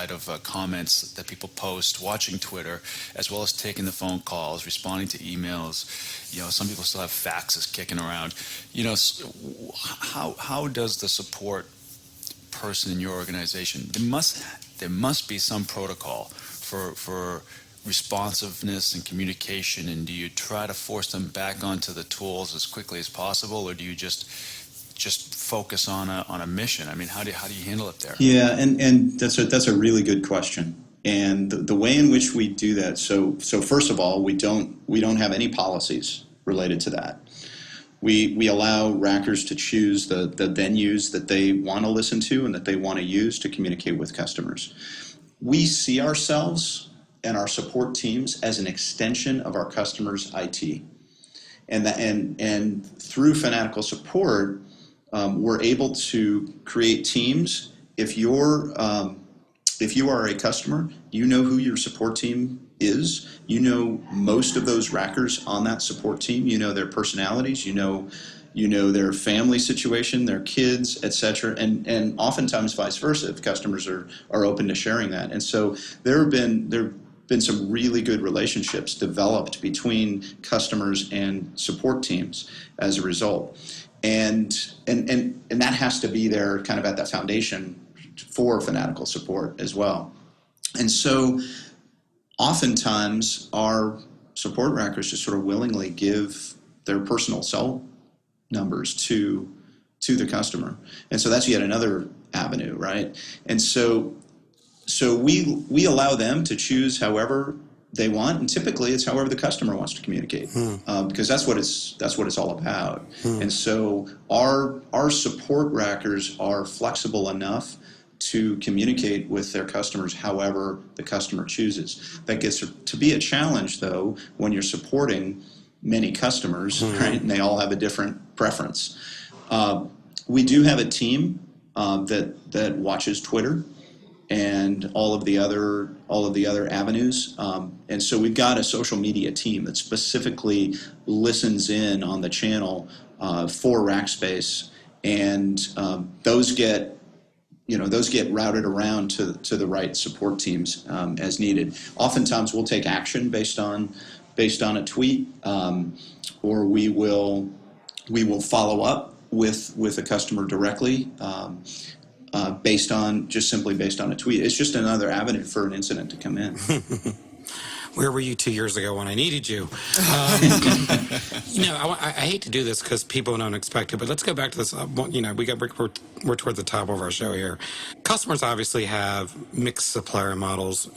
side of comments that people post, watching Twitter, as well as taking the phone calls, responding to emails. Some people still have faxes kicking around. How does the support person in your organization, there must be some protocol for responsiveness and communication, and do you try to force them back onto the tools as quickly as possible, or do you just focus on a mission? I mean, how do you handle it there? Yeah, and that's a really good question. And the way in which we do that, so first of all, we don't have any policies related to that. We allow rackers to choose the venues that they want to listen to and that they want to use to communicate with customers. We see ourselves and our support teams as an extension of our customers' IT. And through Fanatical Support, we're able to create teams. If you are a customer, you know who your support team is. You know most of those rackers on that support team. You know their personalities. You know their family situation, their kids, etc. And oftentimes vice versa if customers are open to sharing that. And so there have been some really good relationships developed between customers and support teams as a result. And that has to be there kind of at the foundation for Fanatical Support as well. And so oftentimes our support rackers just sort of willingly give their personal cell numbers to the customer. And so that's yet another avenue, right? And so we allow them to choose however they want, and typically it's however the customer wants to communicate, because that's what it's all about. And so our support rackers are flexible enough to communicate with their customers however the customer chooses. That gets to be a challenge, though, when you're supporting many customers, right? And they all have a different preference. We do have a team that watches Twitter and all of the other avenues, and so we've got a social media team that specifically listens in on the channel for Rackspace, and those get routed around to the right support teams as needed. Oftentimes we'll take action based on a tweet, or we will follow up with a customer directly simply based on a tweet. It's just another avenue for an incident to come in. Where were you 2 years ago when I needed you? I hate to do this because people don't expect it, but let's go back to this. We're toward the top of our show here. Customers obviously have mixed supplier models